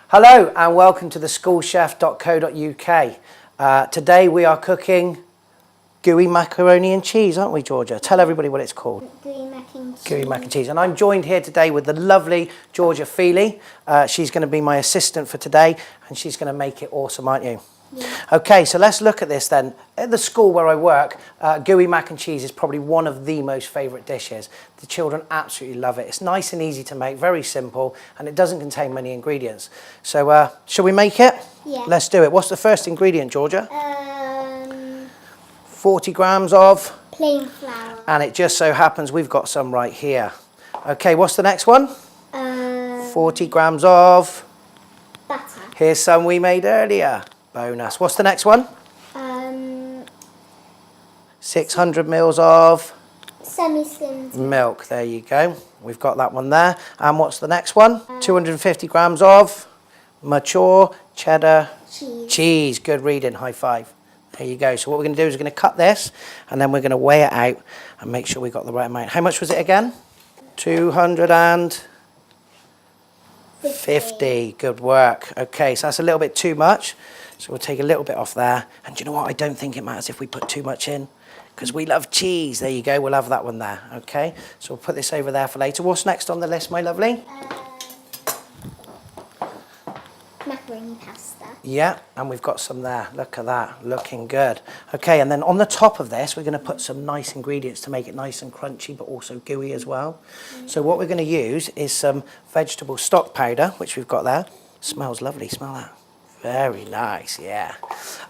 Hello and welcome to the schoolchef.co.uk. Today we are cooking gooey macaroni and cheese, aren't we, Georgia? Tell everybody what it's called. Gooey Mac N Cheese. Gooey Mac and Cheese. And I'm joined here today with the lovely Georgia Fealey. She's going to be my assistant for today and she's going to make it awesome, aren't you? Yeah. Okay, so let's look at this then. At the school where I work, gooey mac and cheese is probably one of the most favourite dishes. The children absolutely love it. It's nice and easy to make, very simple, and it doesn't contain many ingredients. So, shall we make it? Yeah. Let's do it. What's the first ingredient, Georgia? 40 grams of? Plain flour. And it just so happens we've got some right here. Okay, what's the next one? 40 grams of? Butter. Here's some we made earlier. Bonus. What's the next one? 600 mils of? Semi-skimmed Milk. There you go. We've got that one there. And what's the next one? 250 grams of? Mature cheddar cheese. cheese. Good reading. High five. There you go. So what we're going to do is we're going to cut this and then we're going to weigh it out and make sure we got the right amount. How much was it again? 250. Good work. Okay, so that's a little bit too much. So we'll take a little bit off there. And do you know what? I don't think it matters if we put too much in because we love cheese. There you go. We'll have that one there. Okay, so we'll put this over there for later. What's next on the list, my lovely? Macaroni pasta. Yeah, and we've got some there. Look at that, looking good. Okay, and then on the top of this, we're going to put some nice ingredients to make it nice and crunchy, but also gooey as well. So what we're going to use is some vegetable stock powder, which we've got there. Smells lovely, smell that. Very nice, yeah.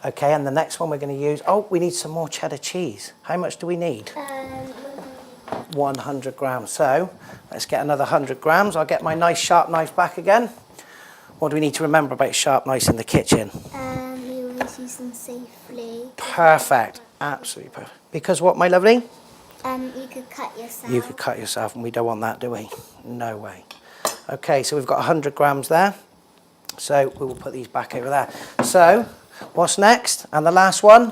Okay, and the next one we're going to use, we need some more cheddar cheese. How much do we need? 100 grams. So let's get another 100 grams. I'll get my nice sharp knife back again. What do we need to remember about sharp knives in the kitchen? You always use them safely. Perfect. Absolutely perfect. Because what, my lovely? You could cut yourself. You could cut yourself, and we don't want that, do we? No way. Okay, so we've got 100 grams there. So we will put these back over there. So, what's next? And the last one?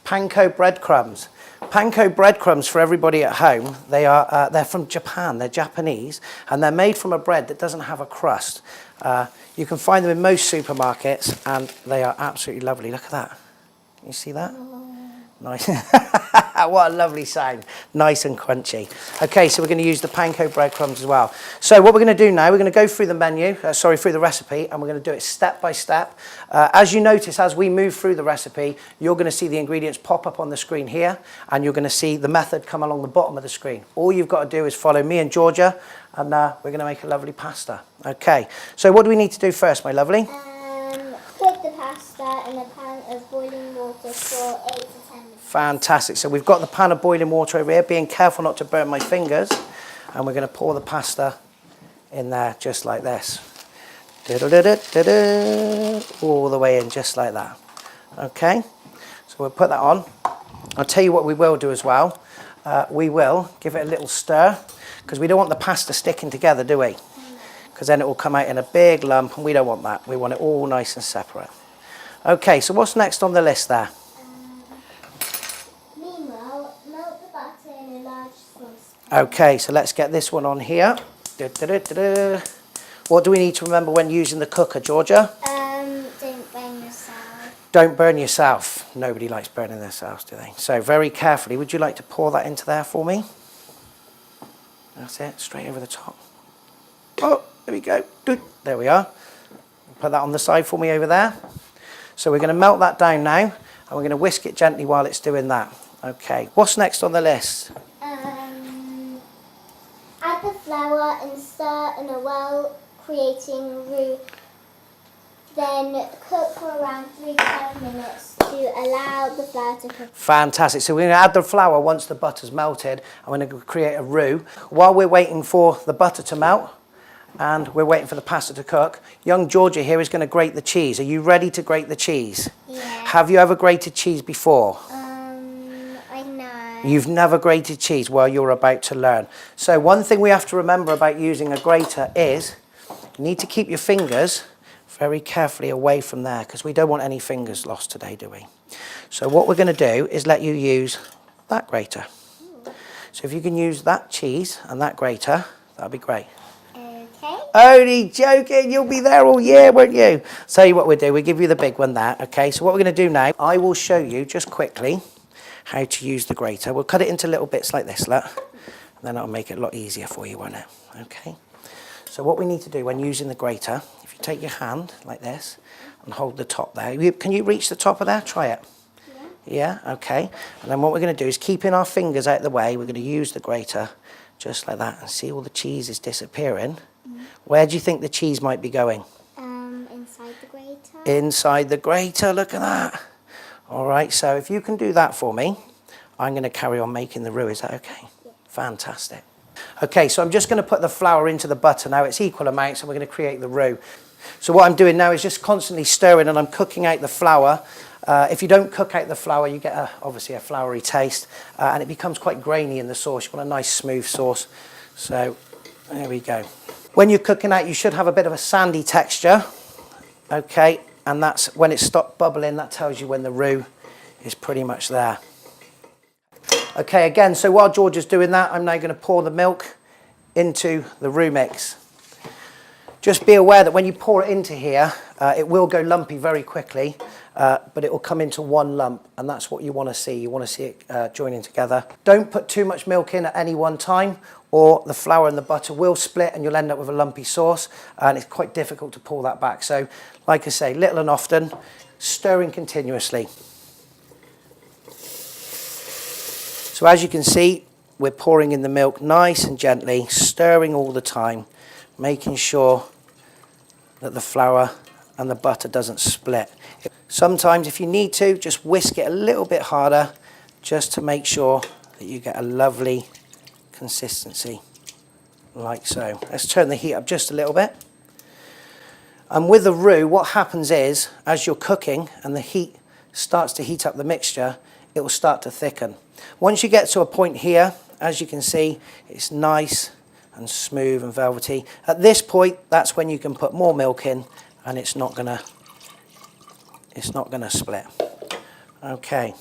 Panko breadcrumbs. Panko breadcrumbs, for everybody at home, they're from Japan, they're Japanese, and they're made from a bread that doesn't have a crust. You can find them in most supermarkets, and they are absolutely lovely. Look at that. Can you see that? Nice. What a lovely sound. Nice and crunchy. Okay, so we're going to use the panko breadcrumbs as well. So what we're going to do now, we're going to go through the through the recipe, and we're going to do it step by step. As you notice, as we move through the recipe, you're going to see the ingredients pop up on the screen here, and you're going to see the method come along the bottom of the screen. All you've got to do is follow me and Georgia, and we're going to make a lovely pasta. Okay, so what do we need to do first, my lovely? Put the pasta in a pan of boiling water for 8 to 10 minutes. Fantastic. So we've got the pan of boiling water over here, being careful not to burn my fingers. And we're going to pour the pasta in there just like this. All the way in just like that. Okay. So we'll put that on. I'll tell you what we will do as well. We will give it a little stir because we don't want the pasta sticking together, do we? Because then it will come out in a big lump and we don't want that. We want it all nice and separate. Okay, so what's next on the list there? Meanwhile, melt the butter in a large saucepan. Okay, so let's get this one on here. What do we need to remember when using the cooker, Georgia? Don't burn yourself. Don't burn yourself. Nobody likes burning themselves, do they? So very carefully, would you like to pour that into there for me? That's it, straight over the top. Oh, there we go. There we are. Put that on the side for me over there. So we're going to melt that down now, and we're going to whisk it gently while it's doing that. Okay, what's next on the list? Add the flour and stir in a well, creating roux. Then cook for around 3 to 5 minutes to allow the flour to cook. Fantastic. So we're going to add the flour once the butter's melted, and we're going to create a roux. While we're waiting for the butter to melt, and we're waiting for the pasta to cook, young Georgia here is going to grate the cheese. Are you ready to grate the cheese? Yeah. Have you ever grated cheese before? I know. You've never grated cheese? Well, you're about to learn. So one thing we have to remember about using a grater is you need to keep your fingers very carefully away from there because we don't want any fingers lost today, do we? So what we're going to do is let you use that grater. So if you can use that cheese and that grater, That'd be great. Okay. Only joking, you'll be there all year, won't you? Tell you what we'll do, we'll give you the big one there, okay? So what we're going to do now, I will show you just quickly how to use the grater. We'll cut it into little bits like this, look. And then that'll make it a lot easier for you, won't it? Okay. So what we need to do when using the grater, if you take your hand like this and hold the top there. Can you reach the top of there? Try it. Yeah, okay. And then what we're going to do is keeping our fingers out of the way, we're going to use the grater just like that and see all the cheese is disappearing. Where do you think the cheese might be going? Inside the grater. Inside the grater, look at that. All right, so if you can do that for me, I'm going to carry on making the roux. Is that okay? Yeah. Fantastic. Okay, so I'm just going to put the flour into the butter now. It's equal amounts and we're going to create the roux. So what I'm doing now is just constantly stirring and I'm cooking out the flour. If you don't cook out the flour, you get obviously a floury taste and it becomes quite grainy in the sauce. You want a nice smooth sauce. So there we go. When you're cooking out, you should have a bit of a sandy texture. Okay, and that's when it stopped bubbling, that tells you when the roux is pretty much there. Okay, again, so while Georgia's doing that, I'm now going to pour the milk into the roux mix. Just be aware that when you pour it into here, it will go lumpy very quickly, but it will come into one lump, and that's what you want to see. You want to see it joining together. Don't put too much milk in at any one time, or the flour and the butter will split and you'll end up with a lumpy sauce, and it's quite difficult to pull that back. So, like I say, little and often, stirring continuously. So as you can see, we're pouring in the milk nice and gently, stirring all the time, making sure that the flour and the butter doesn't split. Sometimes if you need to, just whisk it a little bit harder just to make sure that you get a lovely consistency, like so. Let's turn the heat up just a little bit. And with the roux, what happens is, as you're cooking and the heat starts to heat up the mixture, it will start to thicken. Once you get to a point here, as you can see, it's nice and smooth and velvety. At this point, that's when you can put more milk in and it's not gonna split. Okay.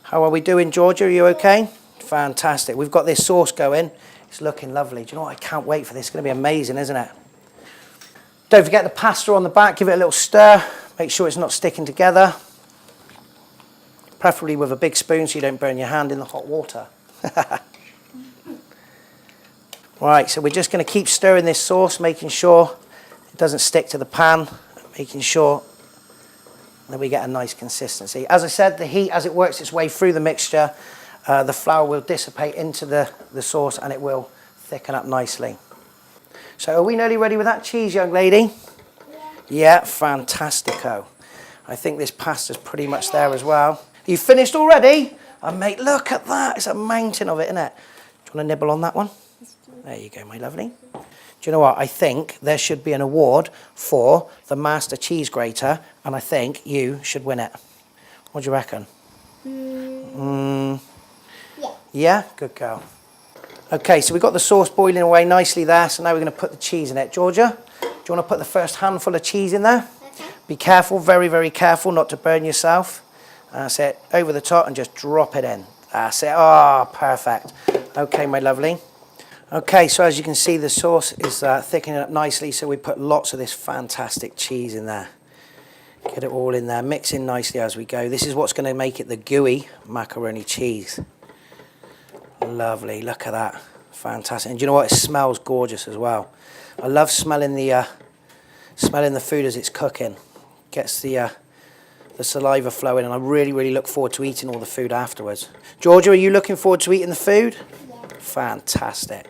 How are we doing, Georgia? Are you okay? Fantastic. We've got this sauce going. It's looking lovely. Do you know what? I can't wait for this. It's going to be amazing, isn't it? Don't forget the pasta on the back. Give it a little stir. Make sure it's not sticking together. Preferably with a big spoon so you don't burn your hand in the hot water. Right, so we're just going to keep stirring this sauce, making sure it doesn't stick to the pan, making sure that we get a nice consistency. As I said, the heat, as it works its way through the mixture, the flour will dissipate into the sauce and it will thicken up nicely. So are we nearly ready with that cheese, young lady? Yeah, fantastico. I think this pasta's pretty much there as well. Are you finished already? Oh, mate, look at that. It's a mountain of it, isn't it? Do you want to nibble on that one? There you go, my lovely. Do you know what? I think there should be an award for the master cheese grater, and I think you should win it. What do you reckon? Yeah. Yeah? Good girl. Okay, so we've got the sauce boiling away nicely there, so now we're going to put the cheese in it. Georgia, do you want to put the first handful of cheese in there? Okay. Be careful, very, very careful not to burn yourself. That's it. Over the top and just drop it in. That's it. Oh, perfect. Okay, my lovely. Okay, so as you can see, the sauce is thickening up nicely, so we put lots of this fantastic cheese in there. Get it all in there, mix in nicely as we go. This is what's going to make it the gooey macaroni cheese. Lovely, look at that. Fantastic. And do you know what? It smells gorgeous as well. I love smelling the food as it's cooking. Gets the saliva flowing, and I really, really look forward to eating all the food afterwards. Georgia, are you looking forward to eating the food? Yeah. Fantastic.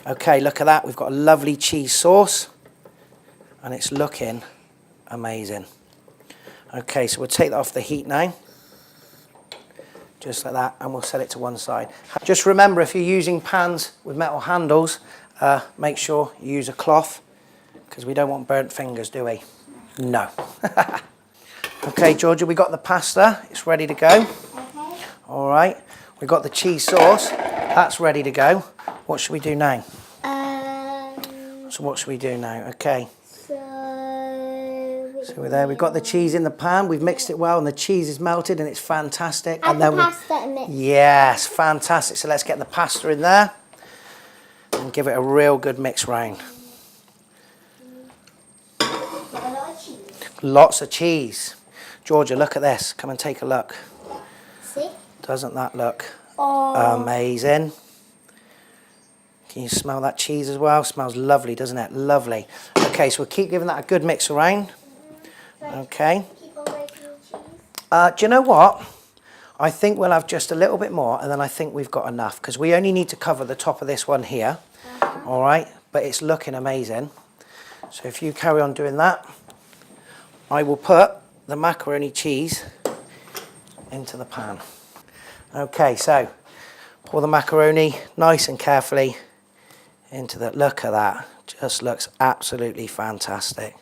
Okay, look at that. We've got a lovely cheese sauce, and it's looking amazing. Okay, so we'll take that off the heat now. Just like that, and we'll set it to one side. Just remember, if you're using pans with metal handles, make sure you use a cloth, because we don't want burnt fingers, do we? No. Okay, Georgia, we got the pasta. It's ready to go. Okay. All right. We've got the cheese sauce. That's ready to go. What should we do now? So what should we do now? Okay. So we're there. We've got the cheese in the pan. We've mixed it well, and the cheese is melted, and it's fantastic. Add the pasta in it. Yes, fantastic. So let's get the pasta in there. and give it a real good mix round. A lot of cheese. Lots of cheese. Georgia, look at this. Come and take a look. See? Doesn't that look Oh. amazing? Can you smell that cheese as well? Smells lovely, doesn't it? Lovely. Okay, so we'll keep giving that a good mix around. Okay. Keep on breaking the cheese. Do you know what? I think we'll have just a little bit more, and then I think we've got enough, because we only need to cover the top of this one here. All right? But it's looking amazing. So if you carry on doing that, I will put the macaroni cheese into the pan. Okay, so pour the macaroni nice and carefully into the, look at that, just looks absolutely fantastic.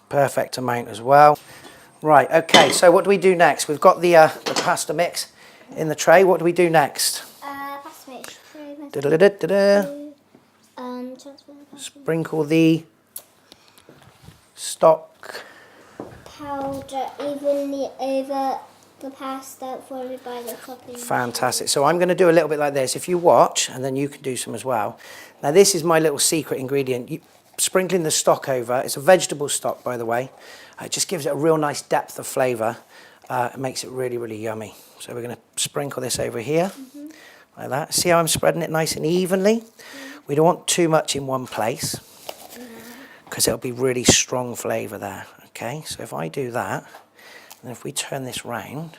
Perfect amount as well. Right, okay, so what do we do next? We've got the pasta mix in the tray. What do we do next? Pasta mix. Transfer the Sprinkle the stock powder evenly over the pasta, followed by the topping. Fantastic. So I'm going to do a little bit like this. If you watch, and then you can do some as well. Now this is my little secret ingredient. Sprinkling the stock over. It's a vegetable stock, by the way. It just gives it a real nice depth of flavour. It makes it really, really yummy. So we're going to sprinkle this over here, like that. See how I'm spreading it nice and evenly? We don't want too much in one place, because it'll be really strong flavour there. Okay, so if I do that, and if we turn this round,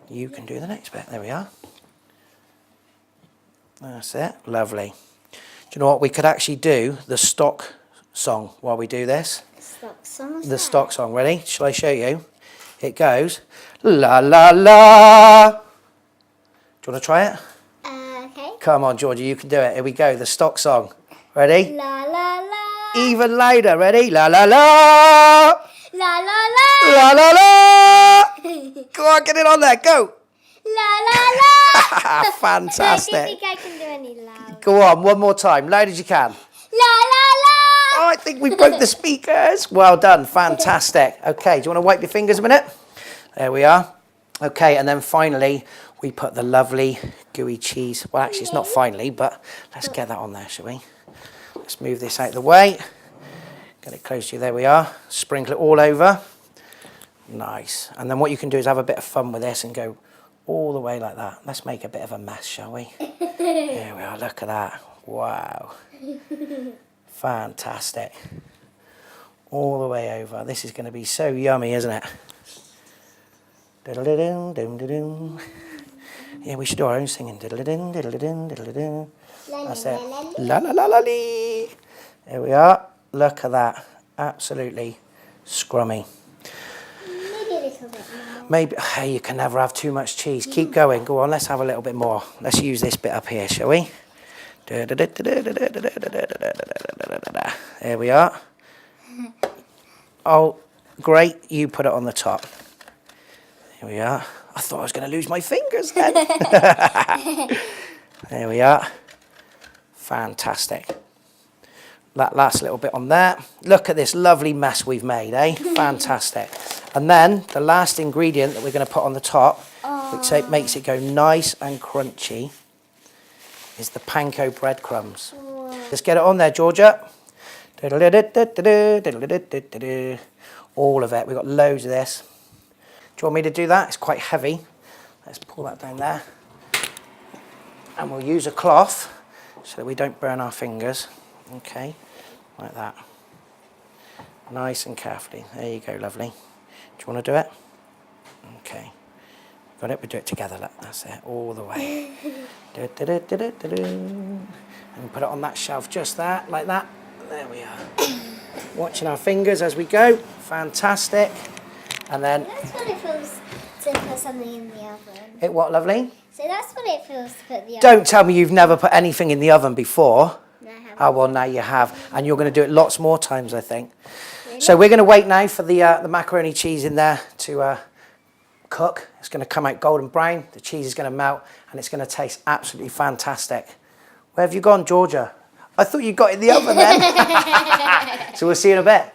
you can do the next bit. There we are. That's it. Lovely. Do you know what? We could actually do the stock song while we do this. Stock song. The stock song. Ready? Shall I show you? It goes, la la la. Do you want to try it? Okay. Come on, Georgia, you can do it. Here we go. The stock song. Ready? La la la. Even louder. Ready? La la la. La la la. La la la. Go on, get it on there. Go. La la la. Fantastic. I don't think I can do any loud. Go on, one more time. Loud as you can. La la la. Oh, I think we broke the speakers. Well done. Fantastic. Okay, do you want to wipe your fingers a minute? There we are. Okay, and then finally, we put the lovely gooey cheese. Well, actually, it's not finally, but let's get that on there, shall we? Let's move this out of the way. Get it close to you. There we are. Sprinkle it all over. Nice. And then what you can do is have a bit of fun with this and go all the way like that. Let's make a bit of a mess, shall we? There we are. Look at that. Wow. Fantastic. All the way over. This is going to be so yummy, isn't it? Yeah, we should do our own singing. That's it. La la la la lee. There we are. Look at that. Absolutely scrummy. Maybe a little bit more. Maybe, hey, you can never have too much cheese. Keep going. Go on, let's have a little bit more. Let's use this bit up here, shall we? There we are. Oh, great. You put it on the top. Here we are. I thought I was going to lose my fingers then. There we are. Fantastic. That last little bit on there. Look at this lovely mess we've made, eh? Fantastic. And then the last ingredient that we're going to put on the top, which makes it go nice and crunchy, is the panko breadcrumbs. Let's get it on there, Georgia. All of it. We've got loads of this. Do you want me to do that? It's quite heavy. Let's pull that down there. And we'll use a cloth so that we don't burn our fingers. Okay, like that. Nice and carefully. There you go, lovely. Do you want to do it? Okay. Got it? We do it together. Look. That's it. All the way. And we put it on that shelf just there, like that. There we are. Watching our fingers as we go. Fantastic. And then... That's what it feels to put something in the oven. It what, lovely? So that's what it feels to put the oven. Don't tell me you've never put anything in the oven before. No, I haven't. Oh, well, now you have. And you're going to do it lots more times, I think. Really? So we're going to wait now for the macaroni cheese in there to cook. It's going to come out golden brown. The cheese is going to melt. And it's going to taste absolutely fantastic. Where have you gone, Georgia? I thought you got in the oven then. So we'll see you in a bit.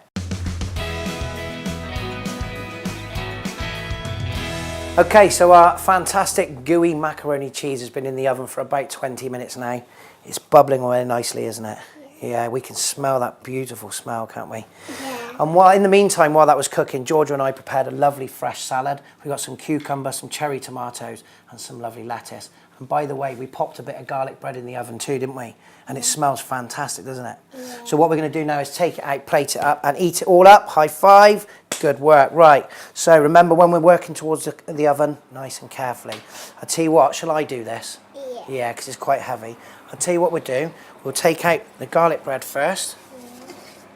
Okay, so our fantastic gooey macaroni cheese has been in the oven for about 20 minutes now. It's bubbling away nicely, isn't it? Yeah, we can smell that beautiful smell, can't we? Yeah. And in the meantime, while that was cooking, Georgia and I prepared a lovely fresh salad. We got some cucumber, some cherry tomatoes, and some lovely lettuce. And by the way, we popped a bit of garlic bread in the oven too, didn't we? And it smells fantastic, doesn't it? Yeah. So what we're going to do now is take it out, plate it up, and eat it all up. High five. Good work. Right. So remember, when we're working towards the oven, nice and carefully. I'll tell you what, shall I do this? Yeah. Yeah, because it's quite heavy. I'll tell you what we'll do. We'll take out the garlic bread first.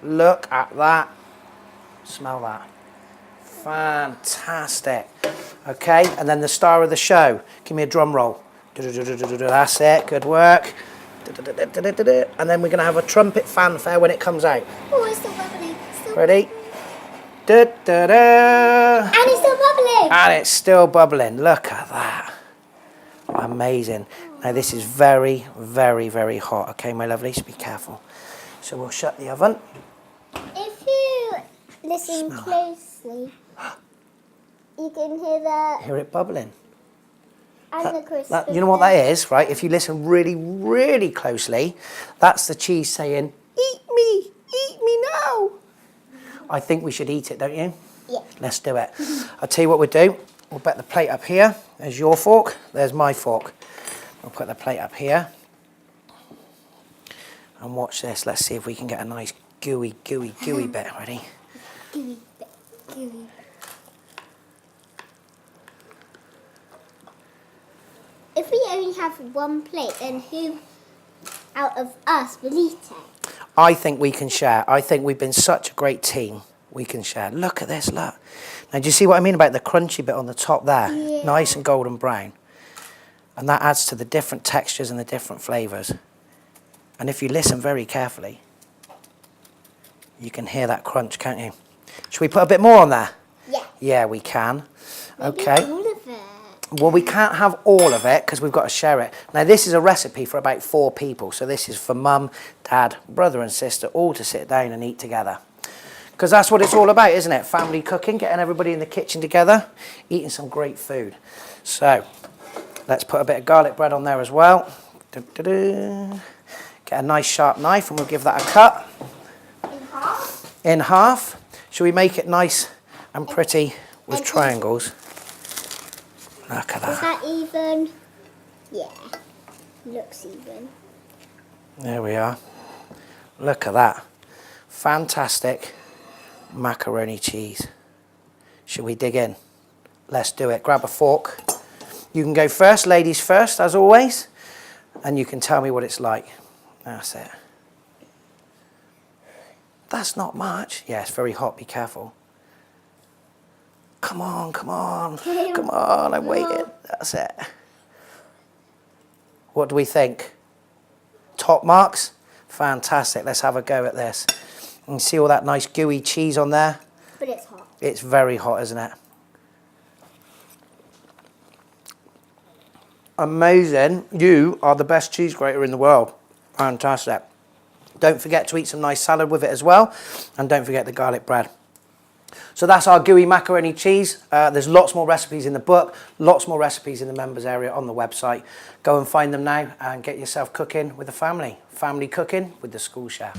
Look at that. Smell that. Fantastic. Okay, and then the star of the show. Give me a drum roll. That's it. Good work. And then we're going to have a trumpet fanfare when it comes out. Oh, it's still bubbling. Ready? And it's still bubbling. And it's still bubbling. Look at that. Amazing. Now this is very, very, very hot. Okay, my lovelies, be careful. So we'll shut the oven. If you listen closely, you can hear Hear it bubbling. the crispy. You know what that is, right? If you listen really, really closely, that's the cheese saying, eat me now. I think we should eat it, don't you? Yeah. Let's do it. I'll tell you what we'll do. We'll put the plate up here. There's your fork. There's my fork. We'll put the plate up here. And watch this. Let's see if we can get a nice gooey bit. Ready? Gooey. If we only have one plate, then who out of us will eat it? I think we can share. I think we've been such a great team. We can share. Look at this, look. Now, do you see what I mean about the crunchy bit on the top there? Yeah. Nice and golden brown. And that adds to the different textures and the different flavours. And if you listen very carefully, you can hear that crunch, can't you? Should we put a bit more on there? Yeah. Yeah, we can. Maybe Okay. all of it. Well, we can't have all of it because we've got to share it. Now, this is a recipe for about 4 people. So this is for mum, dad, brother and sister, all to sit down and eat together. Because that's what it's all about, isn't it? Family cooking, getting everybody in the kitchen together, eating some great food. So, let's put a bit of garlic bread on there as well. Get a nice sharp knife and we'll give that a cut. In half? In half. Shall we make it nice and pretty with triangles? Look at Is that. that even? Yeah. Looks even. There we are. Look at that. Fantastic macaroni cheese. Should we dig in? Let's do it. Grab a fork. You can go first, ladies first, as always. And you can tell me what it's like. That's it. That's not much. Yeah, it's very hot. Be careful. Come on, come on. Come on, I'm waiting. That's it. What do we think? Top marks? Fantastic. Let's have a go at this. You can see all that nice gooey cheese on there. But it's hot. It's very hot, isn't it? Amazing. You are the best cheese grater in the world. Fantastic. Don't forget to eat some nice salad with it as well. And don't forget the garlic bread. So that's our gooey macaroni cheese. There's lots more recipes in the book, lots more recipes in the members area on the website. Go and find them now and get yourself cooking with the family. Family cooking with the school chef.